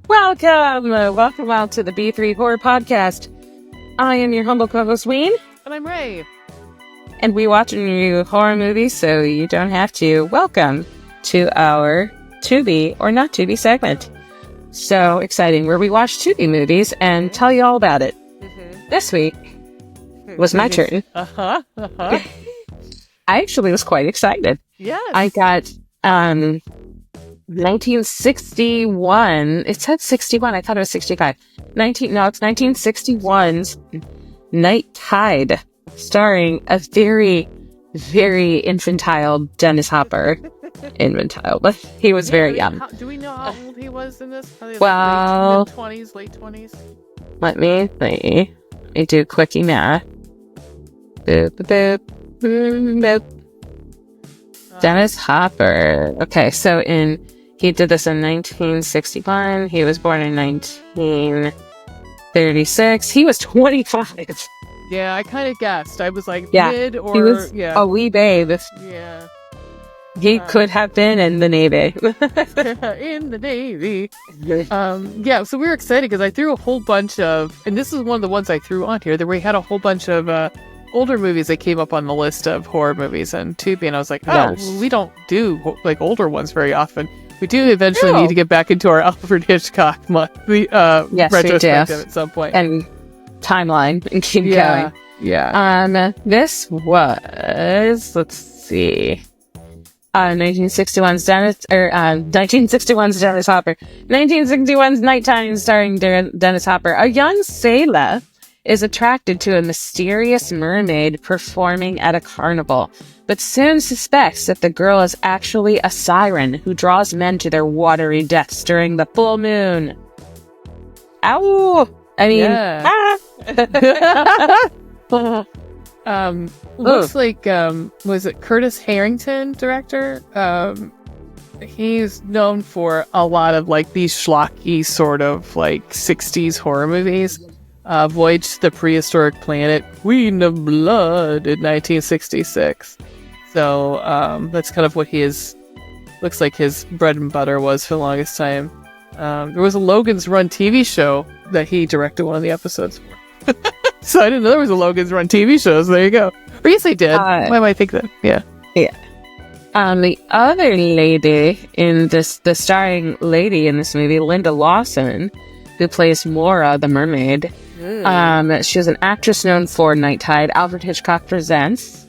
Welcome out to the B3 Horror Podcast. I am your humble co-host, Ween. And I'm Ray. And we watch and review horror movies so you don't have to. Welcome to our Tubi or Not Tubi segment. So exciting, where we watch Tubi movies and tell you all about it. This week was my turn. I actually was quite excited. Yes. I got 1961. It said 61. I thought it was 65. It's 1961's Night Tide, starring a very, very infantile Dennis Hopper. Infantile, but he was very young. Do we know how old he was in this? Probably well, mid-20s, late 20s? Let me see. Let me do quickie math. Boop, boop, boop, boop. Dennis Hopper. Okay, so he did this in 1961. He was born in 1936. He was 25. Yeah, I kind of guessed. I was like mid or... He was a wee babe. Yeah. He could have been in the Navy. In the Navy. Yeah, so we were excited because I threw a whole bunch of... And this is one of the ones I threw on here. That we had a whole bunch of older movies that came up on the list of horror movies on Tubi. And I was like, we don't do like older ones very often. We do eventually need to get back into our Alfred Hitchcock retrospective at some point. And timeline and keep going. Yeah. This was, let's see, 1961's Dennis Hopper. 1961's Nighttime, starring Dennis Hopper. A young sailor is attracted to a mysterious mermaid performing at a carnival, but soon suspects that the girl is actually a siren who draws men to their watery deaths during the full moon. Ow! I mean, looks like, was it Curtis Harrington, director? He's known for a lot of like these schlocky sort of like 60s horror movies. Voyage to the Prehistoric Planet, Queen of Blood in 1966. So that's kind of what looks like his bread and butter was for the longest time. There was a Logan's Run TV show that he directed one of the episodes for. So I didn't know there was a Logan's Run TV show, so there you go. Or yes, I did. Why might I think that? Yeah. Yeah. The other lady in this, the starring lady in this movie, Linda Lawson, who plays Mora the mermaid. She was an actress known for Night Tide, Alfred Hitchcock Presents,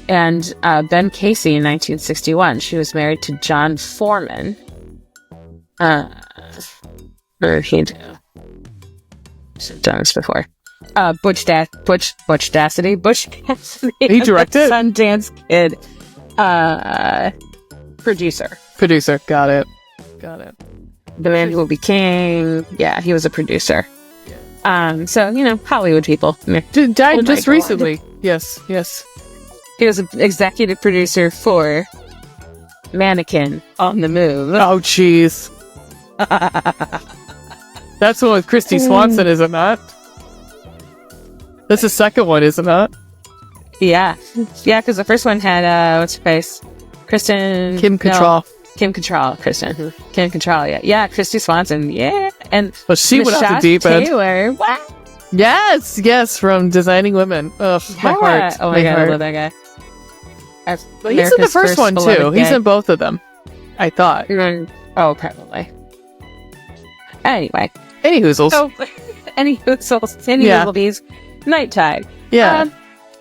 and Ben Casey in 1961. She was married to John Foreman. He'd done this before. Butch Cassidy. He directed? Sundance Kid. Producer. Got it. The Man Who Will Be King. Yeah, he was a producer. So, Hollywood people. Died just recently. Yes. He was an executive producer for Mannequin on the Move. Oh, jeez. That's the one with Christy Swanson, is it not? That's the second one, isn't it? Yeah, because the first one had, what's her face? Kim Cattrall. Kim Cattrall, yeah, Christy Swanson, yeah. And she went off the deep end. Taylor, what? Yes, from Designing Women. Ugh, my heart. Oh my god, I love that guy. But he's in the first one, too. He's in both of them, I thought. Oh, probably. Anyway. Any hoozles. Any hoozlebees. Night Tide. Yeah.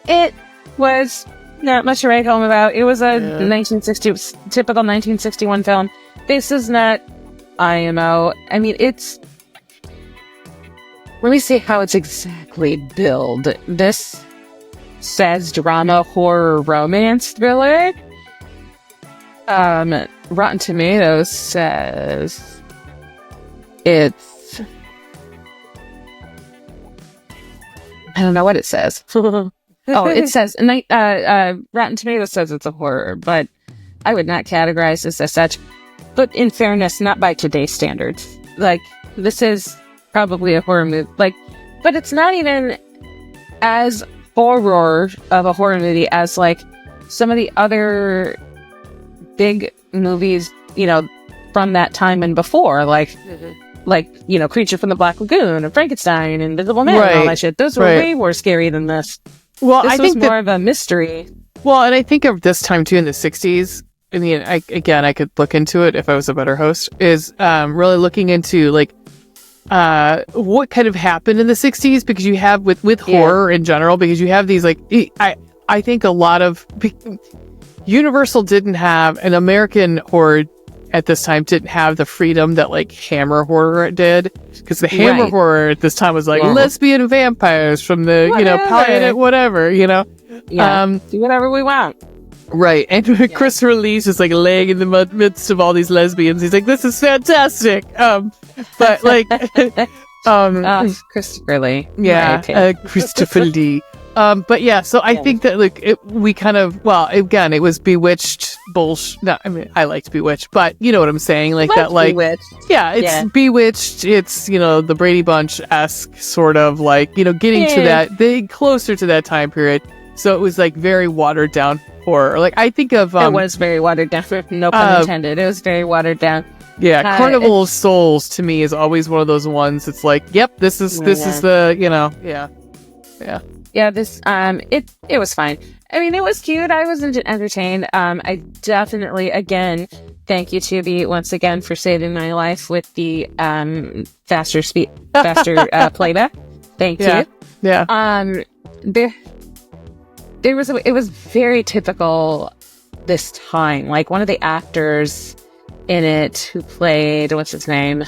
It was not much to write home about. It was a typical 1961 film. This is not IMO. I mean, it's... Let me see how it's exactly billed. This says drama, horror, romance thriller. Rotten Tomatoes says it's... I don't know what it says. It says Rotten Tomatoes says it's a horror, but I would not categorize this as such. But in fairness, not by today's standards. Like, this is probably a horror movie. Like, but it's not even as horror of a horror movie as like some of the other big movies, from that time and before. Like, like, you know, Creature from the Black Lagoon and Frankenstein and Invisible Man and all that shit. Those were way more scary than this. Well, this I was think more of a mystery. Well, and I think of this time too in the 60s. I mean, I could look into it if I was a better host, is really looking into like what kind of happened in the 60s, because you have with horror in general, because you have these like I think a lot of Universal didn't have, and American horror at this time didn't have the freedom that like Hammer horror did, because the Hammer horror at this time was like lesbian vampires from the planet whatever, do whatever we want. Right, and Christopher Lee's just like laying in the midst of all these lesbians. He's like, "This is fantastic." But like, Christopher Lee, Christopher Lee. But yeah, so I think that like we kind of, well, again, it was Bewitched bullshit. No, I mean, I liked Bewitched, but you know what I'm saying, like that, like Bewitched. Yeah, it's Bewitched. It's the Brady Bunch-esque sort of like getting to that, closer to that time period. So it was like very watered down horror. Like I think of it was very watered down. No pun intended. It was very watered down. Yeah, Carnival of Souls to me is always one of those ones. It's like, yep, this is the this it was fine. I mean, it was cute. I was entertained. I definitely, again, thank you, Tubi, once again for saving my life with the faster playback. Thank you. Yeah. It was very typical this time. Like one of the actors in it who played, what's his name?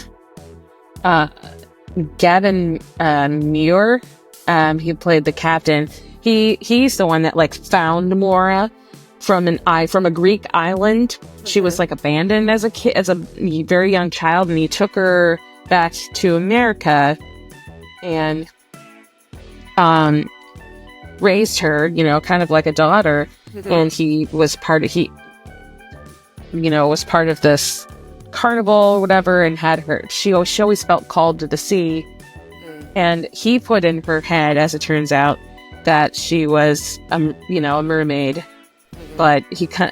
Gavin Muir. He played the captain. He's the one that like found Mora from a Greek island. She was like abandoned as a kid, as a very young child, and he took her back to America and raised her, kind of like a daughter. And he was part of this carnival or whatever, and had her. She always felt called to the sea. And he put in her head, as it turns out, that she was, a mermaid. But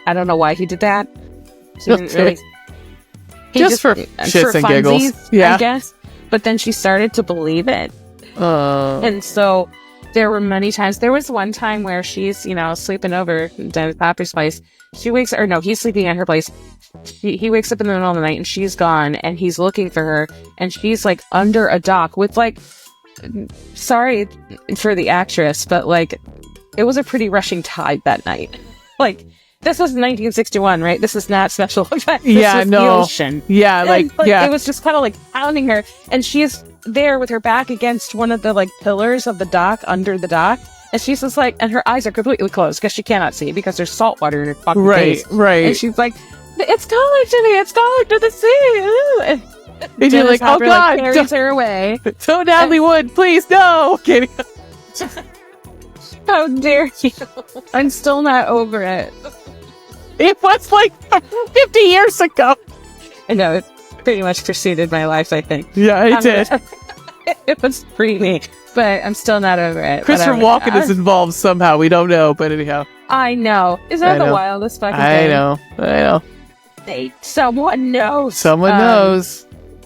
I don't know why he did that. He didn't really. Just for shits and giggles, I guess. But then she started to believe it, and so there were many times. There was one time where she's, sleeping over down at Papa's place. He's sleeping at her place. He wakes up in the middle of the night and she's gone, and he's looking for her, and she's like under a dock with like. Sorry for the actress, but like it was a pretty rushing tide that night. Like this was 1961, right? This is not special effects. This was the ocean. Yeah, it was just kind of like pounding her, and she's there with her back against one of the like pillars of the dock, under the dock, and she's just like, and her eyes are completely closed because she cannot see because there's salt water in her fucking face. Right. And she's like, "It's calling to me. It's calling to the sea." And you're like, "Oh God, carries her away." So Natalie Wood, please no. Kidding. How dare you? I'm still not over it. It was like 50 years ago. I know, it pretty much preceded my life, I think. Yeah, it did. It was pretty neat, but I'm still not over it. Christopher Walken is involved somehow. We don't know, but anyhow. I know. Is that the wildest fucking thing? I know. Someone knows. Someone knows.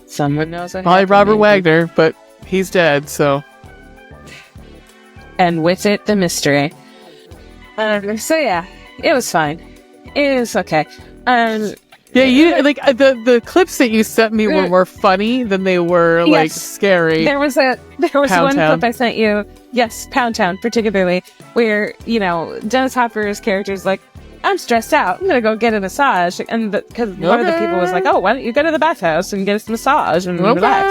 Someone knows. Probably Robert Wagner, but he's dead, so. And with it, the mystery. So yeah, it was fine. It was okay. Yeah, you like the clips that you sent me were more funny than they were like scary. There was one clip I sent you. Yes, Pound Town particularly, where Dennis Hopper's character is like, "I'm stressed out. I'm gonna go get a massage," and because one of the people was like, "Oh, why don't you go to the bathhouse and get a massage and relax?"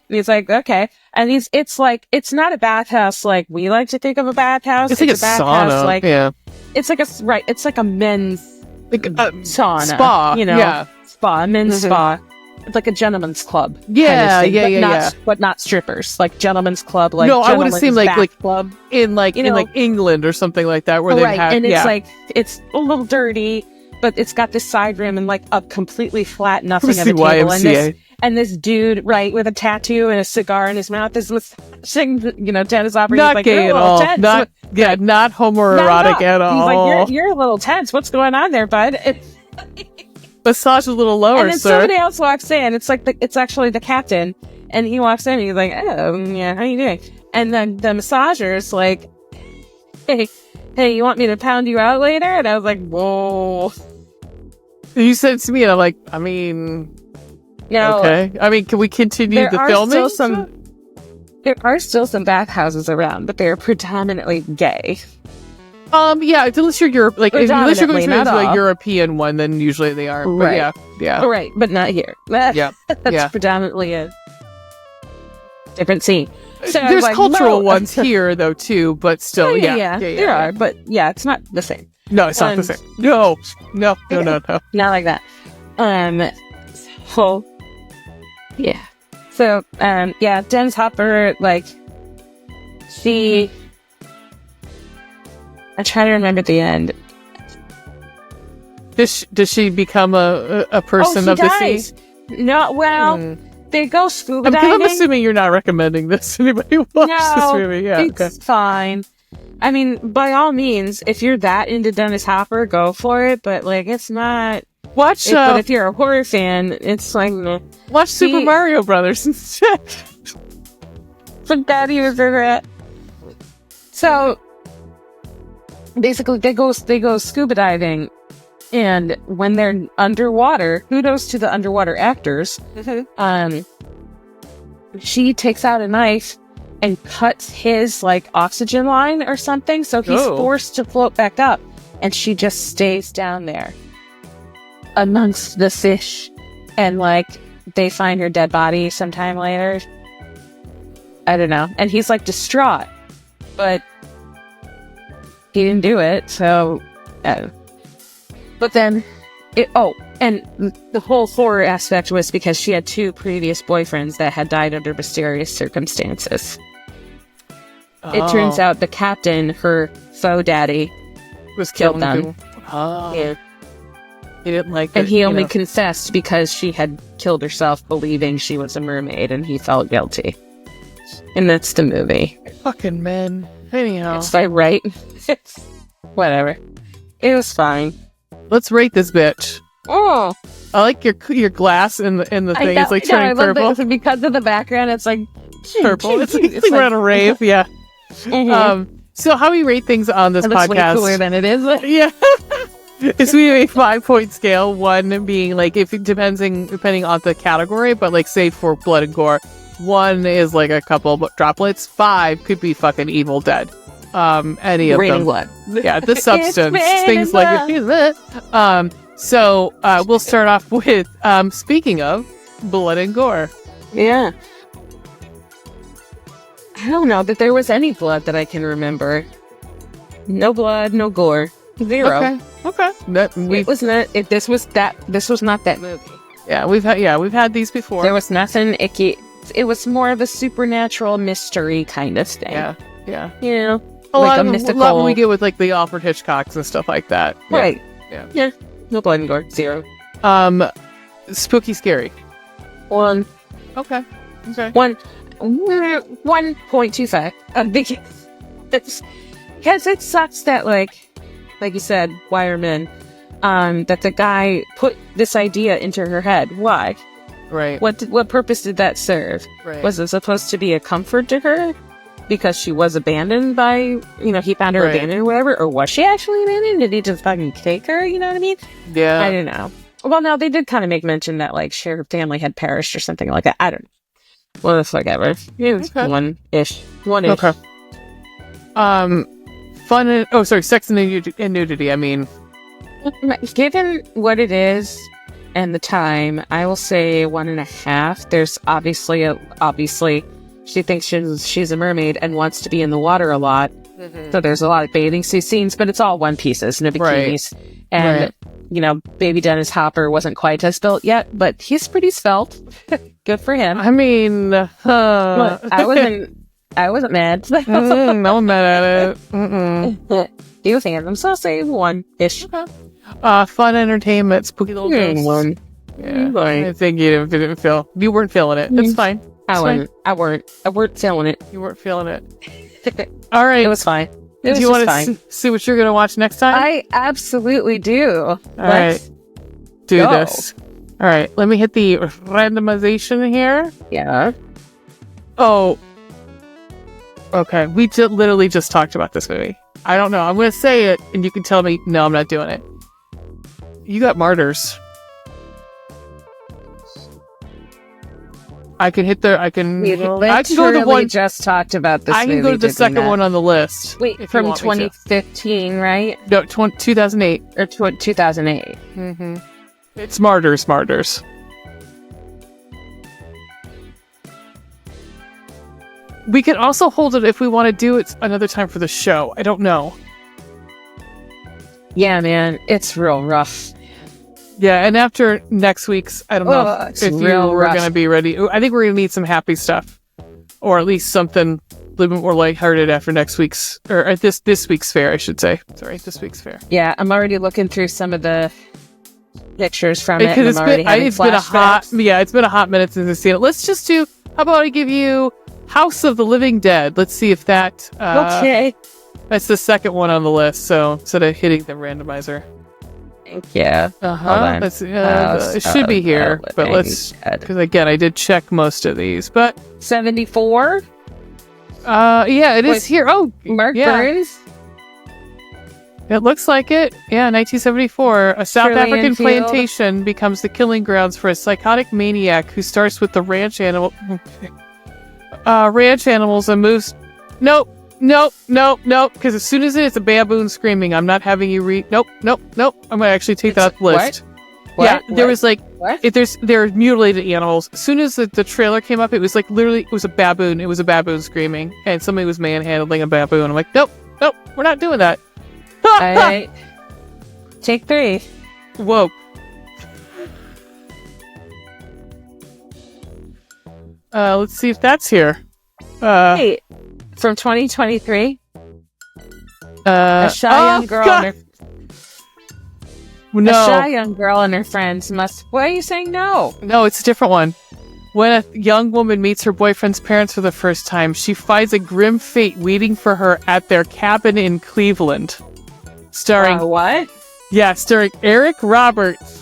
And he's like, "Okay," and it's like, it's not a bathhouse like we like to think of a bathhouse. It's like a sauna. Like, it's like it's like a men's sauna, spa, spa, men's spa. It's like a gentleman's club. Yeah, kind of thing, but not strippers. Like gentleman's club. Like no, I would have seen like club in like England or something like that, where they have. And it's like it's a little dirty, but it's got this side rim and like a completely flat nothing of a table. YMCA. And this dude, with a tattoo and a cigar in his mouth is massaging, Dennis Hopper. Not like, gay at all. Not homoerotic at all. He's like, you're a little tense. What's going on there, bud? Massage a little lower, and then sir. Somebody else walks in. It's actually the captain, And he walks in and he's like, oh, yeah, how you doing? And then the massager's like, hey, you want me to pound you out later? And I was like, whoa. You said it to me, and I'm like, I mean, No, okay. I mean, can we continue the filming? There are still some bathhouses around, but they're predominantly gay. Yeah, unless you're Europe, like unless you're going to Not a all. European one, then usually they are. But Right. yeah. Right, but not here. Yeah, That's yeah. predominantly a different scene. So I was There's like, cultural no. ones here though too, but still, yeah. There are, but yeah, it's not the same. No, it's not the same. No. Not like that. So yeah. So yeah, Dennis Hopper, like, I try to remember the end. Does she become a person of the sea? No, well, they go scuba diving. I'm assuming you're not recommending this to anybody who watches this movie. Yeah, it's fine. I mean, by all means, if you're that into Dennis Hopper, go for it. But like, it's not. But if you're a horror fan, it's like watch Super Mario Brothers instead. But Daddy was in it. So basically, they go scuba diving, and when they're underwater, kudos to the underwater actors. She takes out a knife and cuts his like oxygen line or something, so he's forced to float back up, and she just stays down there amongst the fish, and like they find her dead body sometime later. I don't know, and he's like distraught, but he didn't do it, so but then and the whole horror aspect was because she had 2 previous boyfriends that had died under mysterious circumstances. It turns out the captain, her faux daddy, was killed them. Yeah. He didn't like it. And he only confessed because she had killed herself believing she was a mermaid, and he felt guilty. And that's the movie. Fucking men. Anyhow. It's like, right? Whatever. It was fine. Let's rate this bitch. Oh, I like your glass in the thing. It's like turning purple. Because of the background, it's like purple. It's like we're at a rave. Yeah. So how we rate things on this podcast? Way cooler than it is. Yeah. Is we have a 5-point scale. 1 being like depending on the category, but like say for blood and gore, 1 is like a couple droplets. 5 could be fucking Evil Dead. Any of Raining them. blood. Yeah, the substance, things like that. So we'll start off with speaking of blood and gore. Yeah. I don't know that there was any blood that I can remember. No blood, no gore. 0. Okay. This was not that movie. Yeah, we've had these before. There was nothing icky. It was more of a supernatural mystery kind of thing. Yeah. You know, a like lot a mystical. Lot we get with like the Alfred Hitchcocks and stuff like that. Yeah. Right. Yeah. No blood and gore. 0. Spooky, scary. 1. Okay. 1.25. Because it sucks that like you said, wireman, that the guy put this idea into her head. Why? Right. What purpose did that serve? Right. Was it supposed to be a comfort to her because she was abandoned by, he found her abandoned or whatever? Or was she actually abandoned? Did he just fucking take her? You know what I mean? Yeah. I don't know. Well, no, they did kind of make mention that like her family had perished or something like that. I don't know. Well, the fuck ever. It was 1-ish. 1-ish. Okay. Fun and sex and nudity. I mean, given what it is and the time, I will say 1.5. There's obviously she thinks she's a mermaid and wants to be in the water a lot. So there's a lot of bathing suit scenes, but it's all one pieces, no bikinis. And baby Dennis Hopper wasn't quite as built yet, but he's pretty svelte. Good for him. I mean, I wasn't mad. No one mad at it. He was handsome, so I'll say 1-ish. Okay. Fun entertainment, spooky little ghosts. 1. Yeah, I think you weren't feeling it. It's fine. I weren't feeling it. You weren't feeling it. All right. It was fine. Do you want to see what you're going to watch next time? I absolutely do. All right. Do this. All right, let me hit the randomization here. Yeah. Oh. Okay, we literally just talked about this movie. I don't know. I'm going to say it, and you can tell me, no, I'm not doing it. You got Martyrs. I can hit the... I can go to the one... just talked about this I can go to the second one on the list. Wait, from 2015, right? No, 2008. Or 2008. Mm-hmm. It's Martyrs. We can also hold it if we want to do it another time for the show. I don't know. Yeah, man, it's real rough. Yeah, and after next week's, I don't know if you were going to be ready. I think we're going to need some happy stuff. Or at least something a little bit more lighthearted after next week's, or this week's fair, I should say. Sorry, this week's fair. Yeah, I'm already looking through some of the pictures from it. Because it's been a hot minute since I've seen it. Let's just do, how about I give you House of the Living Dead? Let's see if that... okay. That's the second one on the list, so instead of hitting the randomizer. Yeah. It should be here, but let's... Because again, I did check most of these, but... 74? Yeah, it is here. Oh, Mark Burns? It looks like it. Yeah, 1974. A South African plantation becomes the killing grounds for a psychotic maniac who starts with the ranch animals and moves... Nope. Because as soon as it's a baboon screaming, I'm not having you read. Nope. I'm gonna actually take that off the list. What? There was like, what? There are mutilated animals. As soon as the trailer came up, it was like literally, it was a baboon. It was a baboon screaming, and somebody was manhandling a baboon. I'm like, nope, we're not doing that. All right. Take 3. Whoa. Let's see if that's here. Wait. From 2023? A shy young girl and her friends must... Why are you saying no? No, it's a different one. When a young woman meets her boyfriend's parents for the first time, she finds a grim fate waiting for her at their cabin in Cleveland. Starring... what? Yeah, starring Eric Roberts.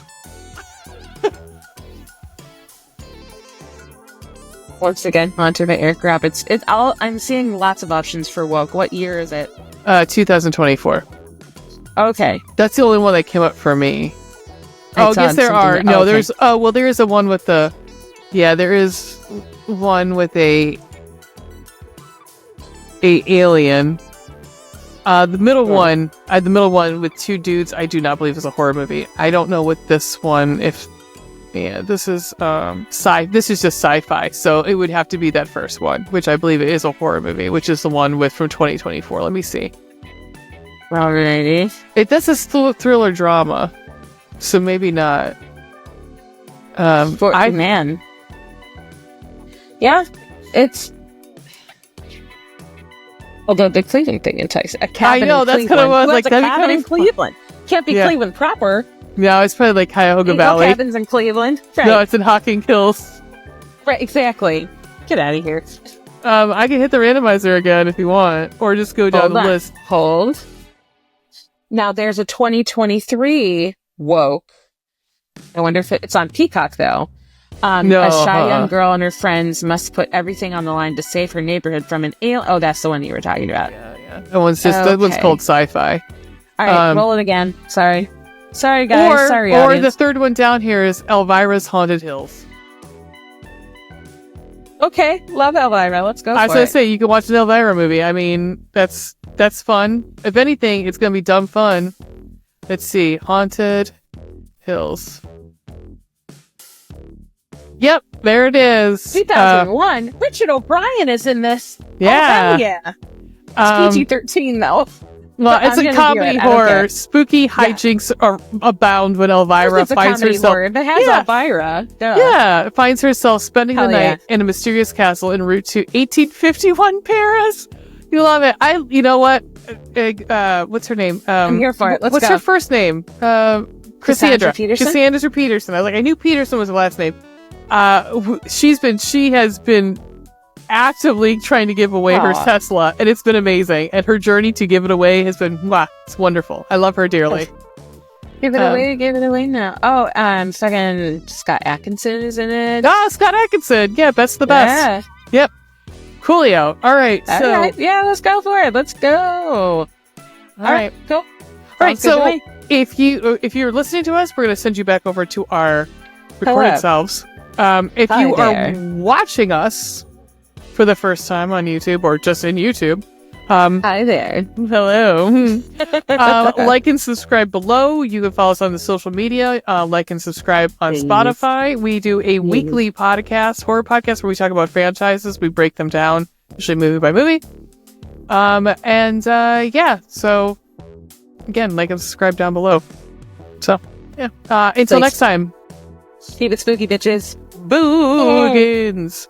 Once again, Haunted by Eric Roberts. I'm seeing lots of options for woke. What year is it? 2024. Okay. That's the only one that came up for me. I guess there are. No, okay. There is a one with the... Yeah, there is one with a alien. The middle one with 2 dudes, I do not believe is a horror movie. I don't know what this one, this is this is just sci-fi, so it would have to be that first one, which I believe is a horror movie, which is the one from 2024. Let me see. Alrighty. This is thriller drama, so maybe not. Man. Yeah, it's... Although the Cleveland thing enticed. A cabin in Cleveland. I know, that's kind of what I was like. A cabin in Cleveland. Can't be Cleveland proper. No, it's probably like Cuyahoga Valley. No cabins in Cleveland. Right. No, it's in Hocking Hills. Right, exactly. Get out of here. I can hit the randomizer again if you want, or just go down the list. Hold. Now there's a 2023 woke. I wonder if it's on Peacock though. A shy young girl and her friends must put everything on the line to save her neighborhood from an alien. Oh, that's the one you were talking about. Yeah. That one's called sci-fi. All right, roll it again. Sorry, guys. Sorry, or audience. The third one down here is Elvira's Haunted Hills. Okay, love Elvira. Let's go. I was gonna say you can watch an Elvira movie. I mean, that's fun. If anything, it's gonna be dumb fun. Let's see, Haunted Hills. Yep, there it is. 2001. Richard O'Brien is in this. Yeah. Oh, hell yeah. It's PG-13 though. Well, it's a comedy horror. Spooky hijinks are abound when Elvira finds herself... Horror. It has Elvira. Duh. Yeah, finds herself spending the night in a mysterious castle en route to 1851 Paris. You love it. You know what? What's her name? I'm here for it. What's her first name? Cassandra Peterson. I was like, I knew Peterson was the last name. She has been actively trying to give away her Tesla, and it's been amazing. And her journey to give it away has been, it's wonderful. I love her dearly. Give it away now. Oh, fucking Scott Atkinson is in it. Oh, Scott Atkinson. Yeah, that's the best. Yeah. Yep. Coolio. All right. All right. Yeah, let's go for it. Let's go. All right. Cool. All right. Sounds good So if you're listening to us, we're going to send you back over to our recorded selves. If Hi you there. are watching us for the first time on YouTube or just in YouTube, Hi there. hello. Like and subscribe below. You can follow us on the social media. Like and subscribe on Please. Spotify. We do a weekly podcast, horror podcast, where we talk about franchises. We break them down, usually movie by movie. So again, like and subscribe down below. So yeah. Until next time. Keep it spooky, bitches. Boogans.